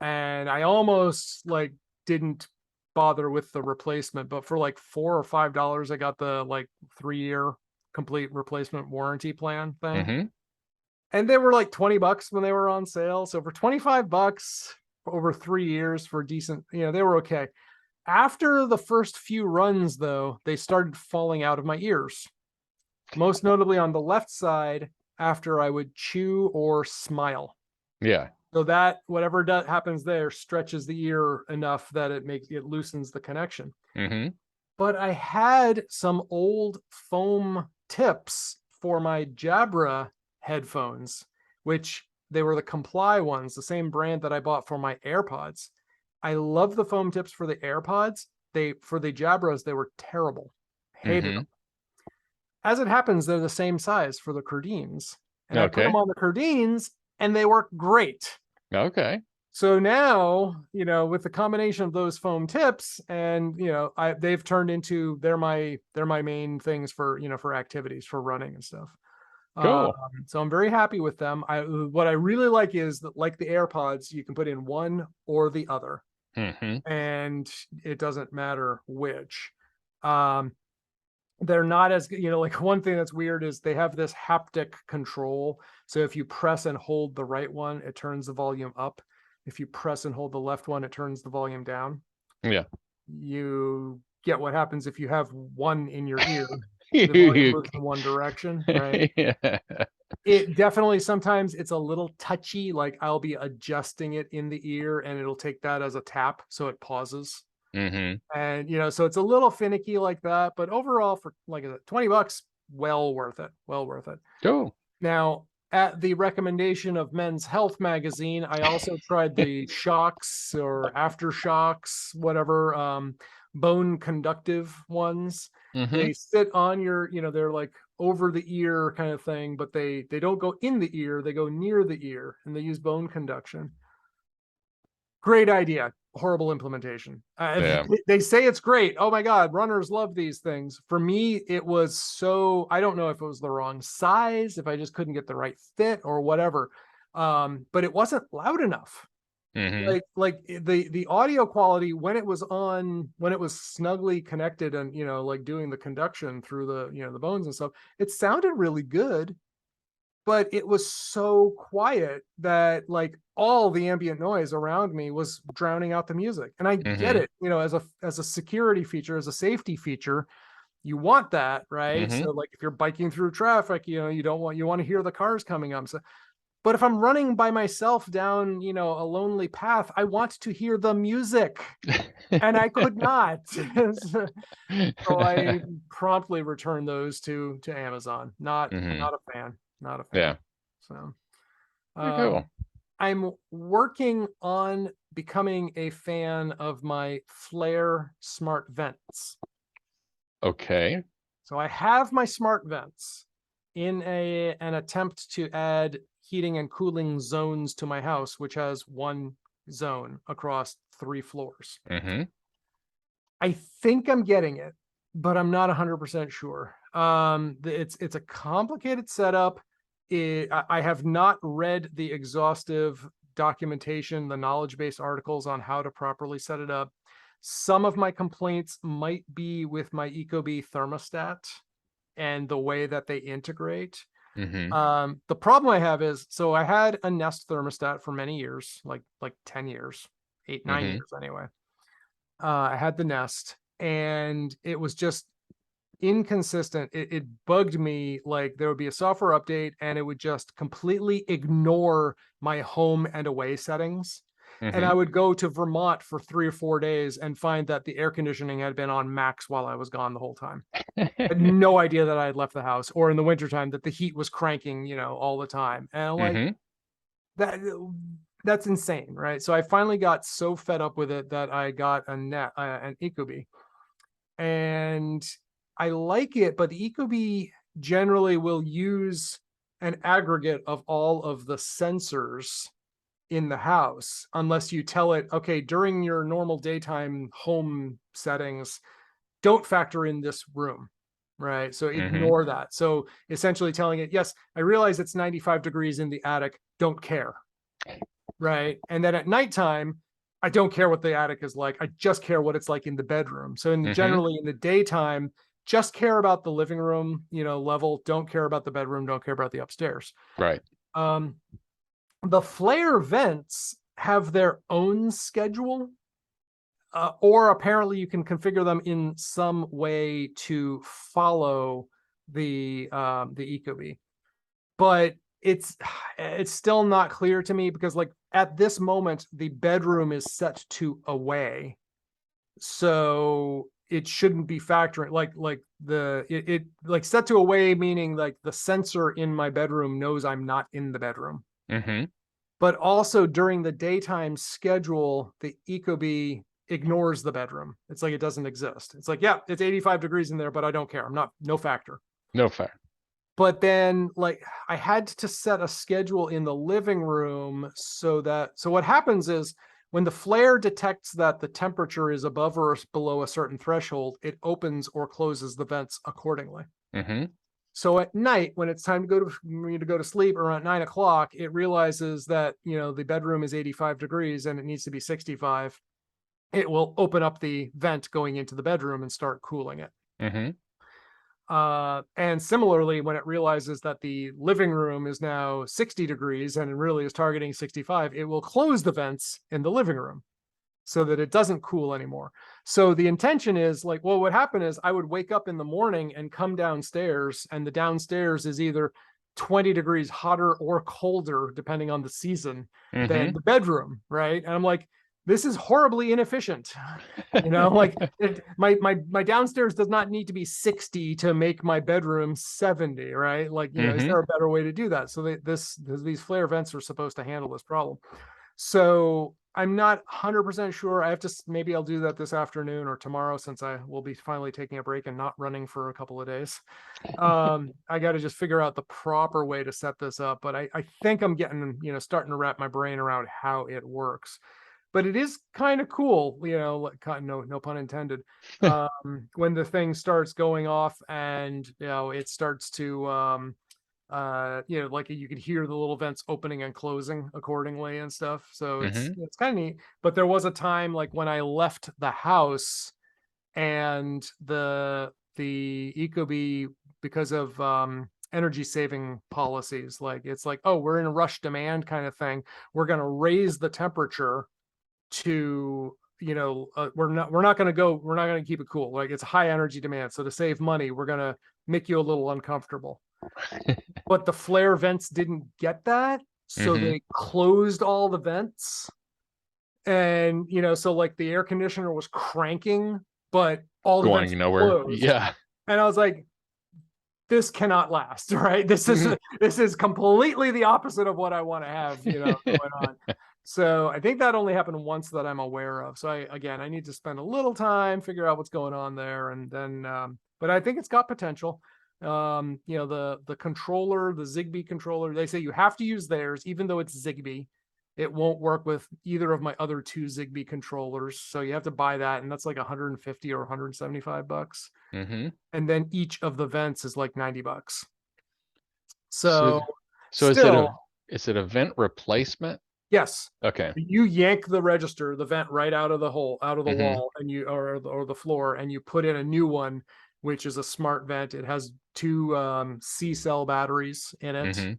And I almost like didn't bother with the replacement, but for like $4 or $5, I got the like 3-year complete replacement warranty plan thing. Mm-hmm. And they were like $20 when they were on sale. So for $25 over 3 years for decent, they were okay. After the first few runs, though, they started falling out of my ears, most notably on the left side after I would chew or smile. Yeah. So that whatever happens there stretches the ear enough that it loosens the connection. Mm-hmm. But I had some old foam tips for my Jabra headphones, which they were the Comply ones, the same brand that I bought for my AirPods. I love the foam tips for the AirPods. For the Jabras, they were terrible. Hated Mm-hmm. them. As it happens, they're the same size for the Kurdenes. And I put them Okay. on the Kurdenes and they work great. Okay. So now, with the combination of those foam tips and, they've turned into they're my main things for activities for running and stuff. Um, Cool. so I'm very happy with them. What I really like is that, like the AirPods, you can put in one or the other, Mm-hmm. and it doesn't matter which. Um, they're not as like one thing that's weird is they have this haptic control. So if you press and hold the right one, it turns the volume up. If you press and hold the left one, it turns the volume down. Yeah. You get what happens if you have one in your ear. The volume You moves in one direction, right? yeah. It definitely sometimes it's a little touchy. Like I'll be adjusting it in the ear and it'll take that as a tap. So it pauses. Mm-hmm. And so it's a little finicky like that, but overall for like $20, well worth it. Well worth it. Cool. Now, at the recommendation of Men's Health magazine, I also tried the Shockz or Aftershocks, whatever, bone conductive ones. Mm-hmm. They sit on your, they're like over the ear kind of thing, but they don't go in the ear, they go near the ear, and they use bone conduction. Great idea. Horrible implementation. Yeah. They say it's great. Oh my God, runners love these things. For me, it was so, I don't know if it was the wrong size, if I just couldn't get the right fit or whatever. But it wasn't loud enough. Mm-hmm. Like the audio quality when it was snugly connected and like doing the conduction through the bones and stuff, it sounded really good. But it was so quiet that like all the ambient noise around me was drowning out the music. And I get Mm-hmm. it, as a security feature, as a safety feature, you want that, right? Mm-hmm. So like if you're biking through traffic, you want to hear the cars coming up. So, but if I'm running by myself down, a lonely path, I want to hear the music. And I could not. So I promptly returned those to Amazon. Not Mm-hmm. not a fan. Not a fan. Yeah. So Very cool. I'm working on becoming a fan of my Flair smart vents. Okay. So I have my smart vents in an attempt to add heating and cooling zones to my house, which has one zone across 3 floors. Mm-hmm. I think I'm getting it, but I'm not 100% sure. It's a complicated setup. I have not read the exhaustive documentation, the knowledge-based articles on how to properly set it up. Some of my complaints might be with my ecobee thermostat. and the way that they integrate. Mm-hmm. The problem I have is, so I had a Nest thermostat for many years, like 10 years, 8, 9 Mm-hmm. years anyway. I had the Nest, and it was just inconsistent. It bugged me. Like, there would be a software update and it would just completely ignore my home and away settings. And I Mm-hmm. would go to Vermont for 3 or 4 days and find that the air conditioning had been on max while I was gone the whole time. I had no idea that I had left the house, or in the wintertime that the heat was cranking, all the time. And I'm like, Mm-hmm. that that's insane, right? So I finally got so fed up with it that I got an ecobee, and I like it, but the ecobee generally will use an aggregate of all of the sensors in the house, unless you tell it, okay, during your normal daytime home settings, don't factor in this room, right? So Mm-hmm. ignore that. So essentially telling it, yes, I realize it's 95 degrees in the attic, don't care, right? And then at nighttime, I don't care what the attic is like. I just care what it's like in the bedroom. So Mm-hmm. generally in the daytime, just care about the living room, level. Don't care about the bedroom. Don't care about the upstairs. Right. Um, the Flair vents have their own schedule, or apparently you can configure them in some way to follow the ecobee. But it's still not clear to me, because like at this moment the bedroom is set to away, so it shouldn't be factoring like it like set to away, meaning like the sensor in my bedroom knows I'm not in the bedroom. Mm-hmm. But also during the daytime schedule, the ecobee ignores the bedroom. It's like it doesn't exist. It's like, yeah, it's 85 degrees in there, but I don't care. I'm not, no factor. No fair. But then like I had to set a schedule in the living room, so what happens is, when the Flair detects that the temperature is above or below a certain threshold, it opens or closes the vents accordingly. Mm-hmm. So at night, when it's time to go to sleep around 9 o'clock, it realizes that the bedroom is 85 degrees and it needs to be 65. It will open up the vent going into the bedroom and start cooling it. Mm-hmm. And similarly, when it realizes that the living room is now 60 degrees and it really is targeting 65, it will close the vents in the living room so that it doesn't cool anymore. So the intention is like, well, what happened is I would wake up in the morning and come downstairs, and the downstairs is either 20 degrees hotter or colder, depending on the season, than Mm-hmm. the bedroom, right? And I'm like, this is horribly inefficient. Like my downstairs does not need to be 60 to make my bedroom 70, right? Like, is Mm-hmm. there a better way to do that? So these Flair vents are supposed to handle this problem. So I'm not 100% sure. I have to, maybe I'll do that this afternoon or tomorrow, since I will be finally taking a break and not running for a couple of days. I got to just figure out the proper way to set this up, but I think I'm getting, starting to wrap my brain around how it works. But it is kind of cool, like, no pun intended. When the thing starts going off and it starts to like you could hear the little vents opening and closing accordingly and stuff. So it's Mm-hmm. it's kind of neat. But there was a time like when I left the house, and the ecobee, because of energy saving policies, like it's like, oh, we're in a rush demand kind of thing, we're going to raise the temperature to, we're not going to keep it cool, like it's high energy demand, so to save money we're going to make you a little uncomfortable. But the Flair vents didn't get that, so Mm-hmm. they closed all the vents. And so like the air conditioner was cranking, but all the vents Going were nowhere. closed. Yeah. And I was like, this cannot last, right? This is completely the opposite of what I want to have, going on. So I think that only happened once that I'm aware of. So I need to spend a little time, figure out what's going on there, and then but I think it's got potential. The controller, the Zigbee controller, they say you have to use theirs, even though it's Zigbee. It won't work with either of my other two Zigbee controllers, so you have to buy that, and that's like 150 or 175 bucks. Mm-hmm. And then each of the vents is like 90 bucks. So, So so still, is it a vent replacement? yes, Okay. you yank the register, the vent right out of the hole, out of the Mm-hmm. wall, and or the floor, and you put in a new one. which is a smart vent. It has two C-cell batteries in it,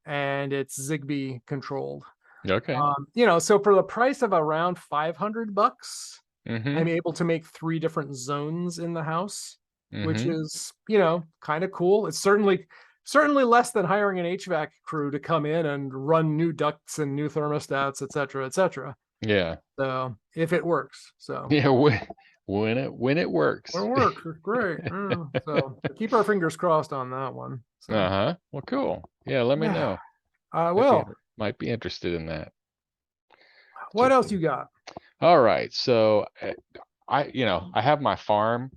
and it's Zigbee controlled. Okay. So for the price of around $500, Mm-hmm. I'm able to make 3 different zones in the house, which Mm-hmm. is, kind of cool. It's certainly less than hiring an HVAC crew to come in and run new ducts and new thermostats, et cetera, et cetera. Yeah. So if it works, so Yeah. When it it works. works. It's great. So keep our fingers crossed on that one. So Uh-huh. Well, cool. Yeah, let me yeah, know. I Might be will. might be interested in that. What else you got? All right. So I have my farm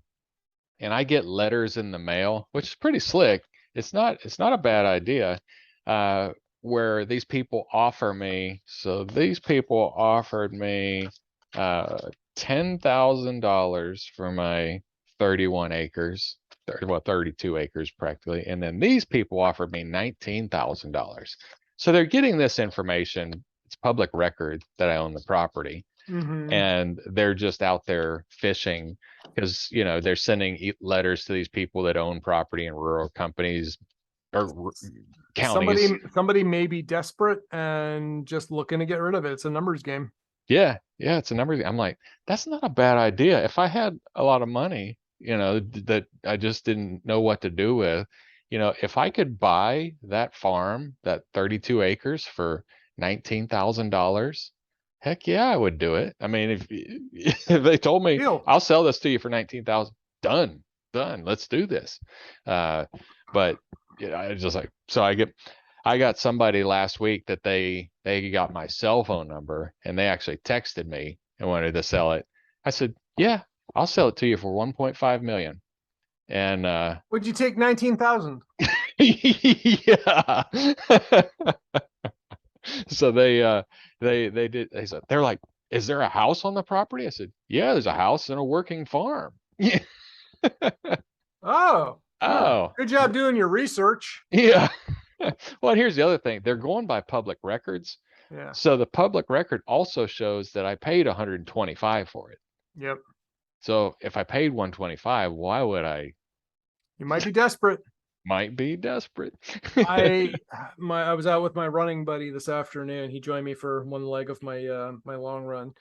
and I get letters in the mail, which is pretty slick. It's not a bad idea. Uh, where these people offer me, so these people offered me $10,000 for my 31 acres, 32 acres practically, and then these people offered me $19,000. So they're getting this information. It's public record that I own the property, Mm-hmm. and they're just out there fishing because they're sending letters to these people that own property in rural companies or counties. Somebody may be desperate and just looking to get rid of it. It's a numbers game. Yeah, it's a number. I'm like, that's not a bad idea. If I had a lot of money, that I just didn't know what to do with, if I could buy that farm, that 32 acres for $19,000, heck yeah, I would do it. I mean, if they told me Deal. I'll sell this to you for 19,000, done, let's do this. But I just like, so I got somebody last week that they got my cell phone number and they actually texted me and wanted to sell it. I said, yeah, I'll sell it to you for 1.5 million. And Would you take 19,000? yeah. So they said, they're like, is there a house on the property? I said, yeah, there's a house and a working farm. Yeah. Oh, Oh, good job doing your research. yeah. Well, here's the other thing. They're going by public records. Yeah. So the public record also shows that I paid 125 for it. Yep. So if I paid 125, why would I? You might be desperate. Might be desperate. I was out with my running buddy this afternoon. He joined me for one leg of my long run,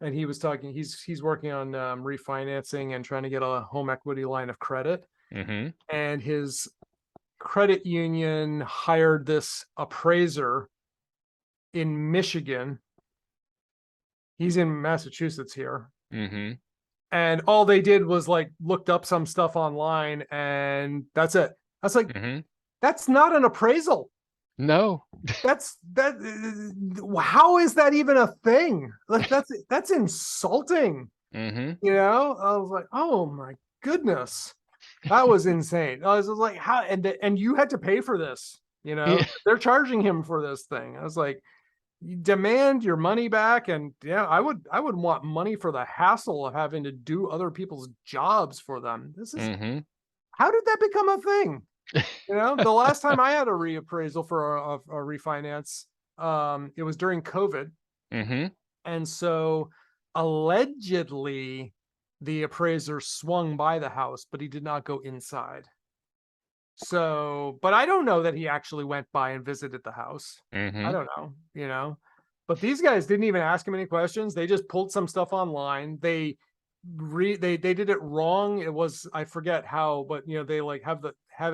and he was talking. He's working on refinancing and trying to get a home equity line of credit. Mm-hmm. And his credit union hired this appraiser in Michigan. He's in Massachusetts here. Mm-hmm. And all they did was like looked up some stuff online, and that's it. I was like, Mm-hmm. that's not an appraisal. No. That. How is that even a thing? Like that's insulting. Mm-hmm. I was like, oh my goodness, that was insane. I was like, how? And you had to pay for this. Yeah. They're charging him for this thing. I was like, you demand your money back, and yeah, I would want money for the hassle of having to do other people's jobs for them. This is Mm-hmm. How did that become a thing? The last time I had a reappraisal for a refinance, it was during COVID. Mm-hmm. And so allegedly the appraiser swung by the house, but he did not go inside. So, but I don't know that he actually went by and visited the house. Mm-hmm. I don't know. But these guys didn't even ask him any questions. They just pulled some stuff online. They did it wrong. It was, I forget how, but they like have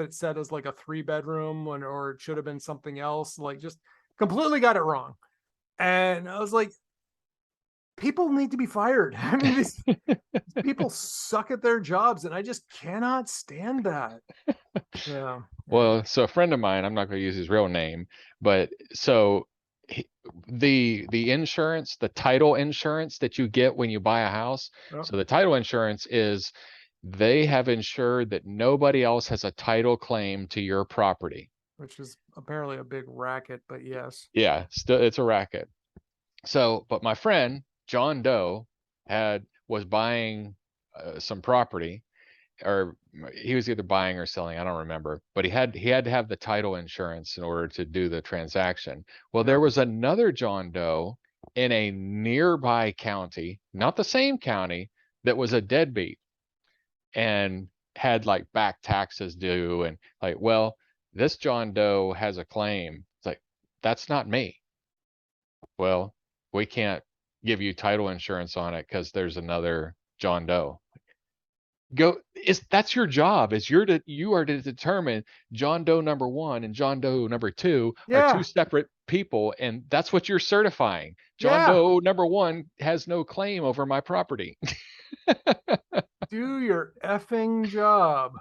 it set as like a 3-bedroom or it should have been something else. Like just completely got it wrong. And I was like, people need to be fired. I mean, these people suck at their jobs, and I just cannot stand that. Yeah. Well, so a friend of mine, I'm not going to use his real name, but so the insurance, the title insurance that you get when you buy a house. Oh. So the title insurance is they have ensured that nobody else has a title claim to your property. Which is apparently a big racket, but yes. Yeah, still it's a racket. So, but my friend John Doe was buying some property, or he was either buying or selling, I don't remember, but he had to have the title insurance in order to do the transaction. Well, there was another John Doe in a nearby county, not the same county, that was a deadbeat. And had like back taxes due, and like, well, this John Doe has a claim. It's like, that's not me. Well, we can't give you title insurance on it because there's another John Doe. Go, that's your job. You are to determine John Doe number 1 and John Doe number 2 are two Yeah. separate people, and that's what you're certifying. John Yeah. Doe number 1 has no claim over my property. Do your effing job.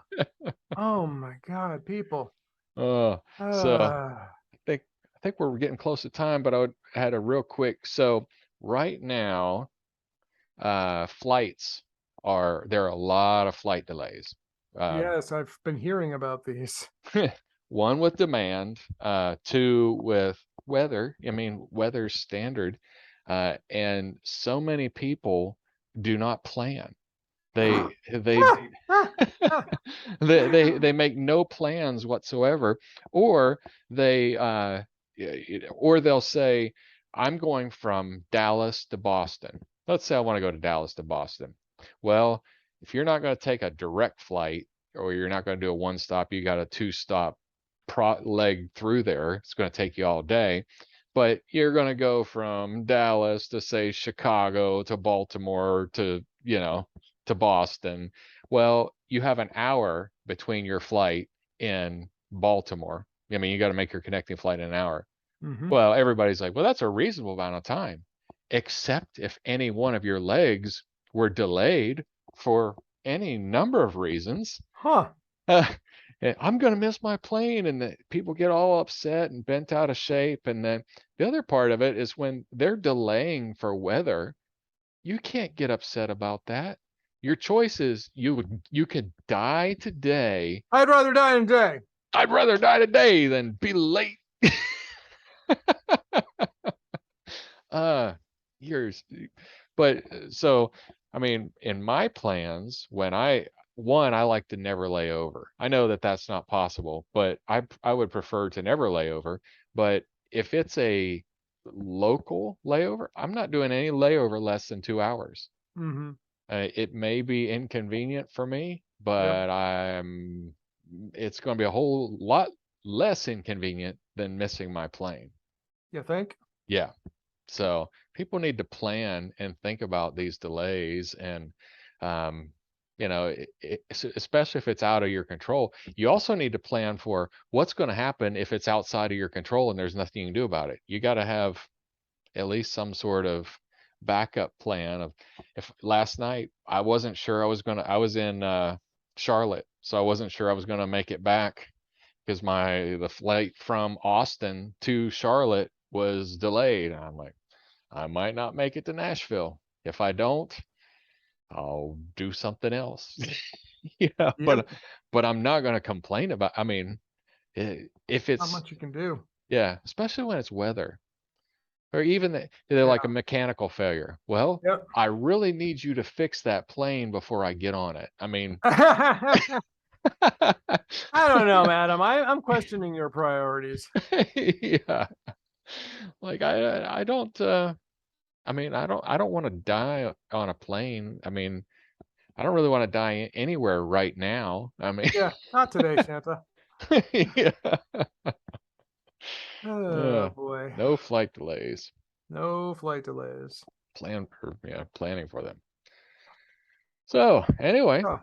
Oh my God, people. uh, so Uh, I think we're getting close to time, but had a real quick. So right now, flights there are a lot of flight delays. yes, I've been hearing about these. One with demand, two with weather. I mean, weather's standard, and so many people do not plan. They they they make no plans whatsoever, or or they'll say, I'm going from Dallas to Boston. Let's say I want to go to Dallas to Boston. Well, if you're not going to take a direct flight, or you're not going to do a one stop, you got a two stop leg through there. It's going to take you all day, but you're going to go from Dallas to, say, Chicago to Baltimore to, to Boston. Well, you have an hour between your flight in Baltimore. I mean, you got to make your connecting flight in an hour. Mm-hmm. Well, everybody's like, well, that's a reasonable amount of time, except if any one of your legs were delayed for any number of reasons. Huh. I'm going to miss my plane. And people get all upset and bent out of shape. And then the other part of it is when they're delaying for weather, you can't get upset about that. Your choice is you could die today. I'd rather die today. I'd rather die today than be late. Years. But so, I mean, in my plans, I like to never lay over. I know that that's not possible, but I would prefer to never lay over. But if it's a local layover, I'm not doing any layover less than 2 hours. Mm-hmm. It may be inconvenient for me, Yep. but it's going to be a whole lot less inconvenient than missing my plane. You think? Yeah. So people need to plan and think about these delays, and especially if it's out of your control. You also need to plan for what's going to happen if it's outside of your control and there's nothing you can do about it. You got to have at least some sort of backup plan of, if last night I wasn't sure I was in Charlotte, so I wasn't sure I was going to make it back because the flight from Austin to Charlotte was delayed. I'm like, I might not make it to Nashville. If I don't, I'll do something else. Yep. But I'm not going to complain about, I mean, if Not it's, much you can do. yeah, especially when it's weather, or even they're like a mechanical failure. Well, Yep. I really need you to fix that plane before I get on it. I mean, I don't know, madam. I'm questioning your priorities. yeah, like I don't, I mean, I don't want to die on a plane. I mean, I don't really want to die anywhere right now. I mean, Yeah, not today, Santa. yeah. Oh boy. No flight delays. No flight delays. Planning for them. So anyway, Oh,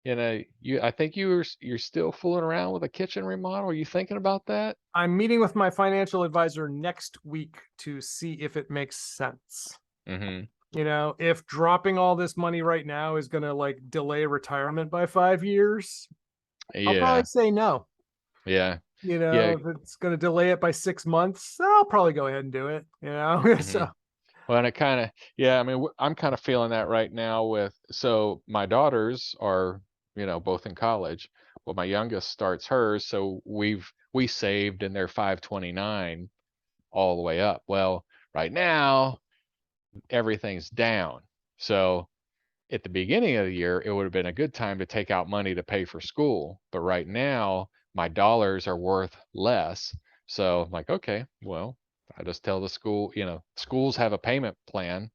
I think you're still fooling around with a kitchen remodel. Are you thinking about that? I'm meeting with my financial advisor next week to see if it makes sense. Mm-hmm. If dropping all this money right now is going to like delay retirement by 5 years, I'll Yeah. probably say no. Yeah. If it's going to delay it by 6 months, I'll probably go ahead and do it, Mm-hmm. So, Well, and it kind of, I mean, I'm kind of feeling that right now so my daughters are, both in college. Well, my youngest starts hers, so we saved in their 529 all the way up. Well, right now everything's down. So at the beginning of the year, it would have been a good time to take out money to pay for school. But right now, my dollars are worth less. So I'm like, okay, well, I just tell the school, schools have a payment plan.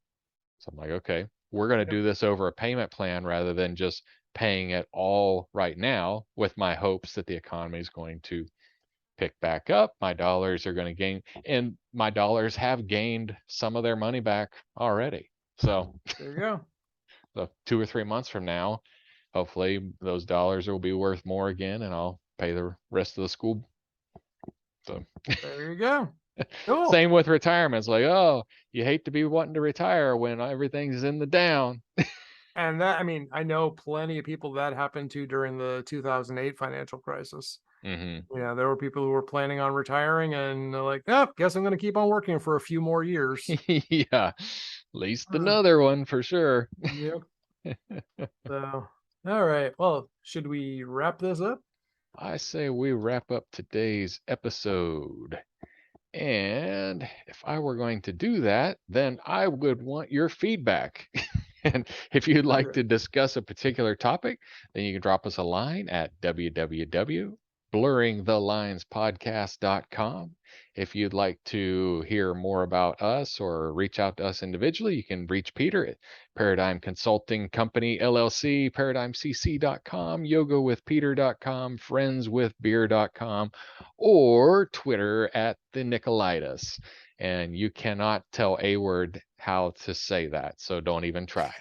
So I'm like, okay, we're going to do this over a payment plan rather than just paying it all right now with my hopes that the economy is going to pick back up. My dollars are going to gain, and my dollars have gained some of their money back already. So There you go. so 2 or 3 months from now, hopefully those dollars will be worth more again, and I'll pay the rest of the school. So There you go. Cool. same with retirement. It's like, oh, you hate to be wanting to retire when everything's in the down. And that, I mean, I know plenty of people that happened to during the 2008 financial crisis. Mm-hmm. Yeah, there were people who were planning on retiring and they're like, oh, guess I'm going to keep on working for a few more years. Yeah, at least another one for sure. Yep. So, all right. Well, should we wrap this up? I say we wrap up today's episode. And if I were going to do that, then I would want your feedback. And if you'd like Okay. to discuss a particular topic, then you can drop us a line at www.blurringthelinespodcast.com. If you'd like to hear more about us or reach out to us individually, you can reach Peter at Paradigm Consulting Company LLC, paradigmcc.com, yogawithpeter.com, friendswithbeer.com, or Twitter at the Nikolaidis. And you cannot tell a word how to say that, so don't even try.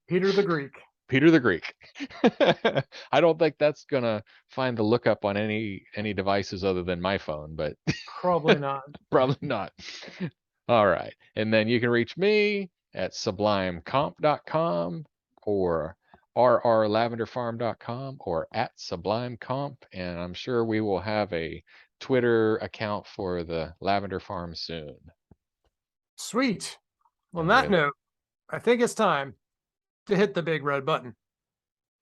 Peter the Greek. Peter the Greek. I don't think that's gonna find the lookup on any devices other than my phone, but Probably not. probably not. All right. And then you can reach me at sublimecomp.com or rrlavenderfarm.com or at sublimecomp. And I'm sure we will have a Twitter account for the Lavender Farm soon. Sweet. Well, on And that with note, I think it's time to hit the big red button.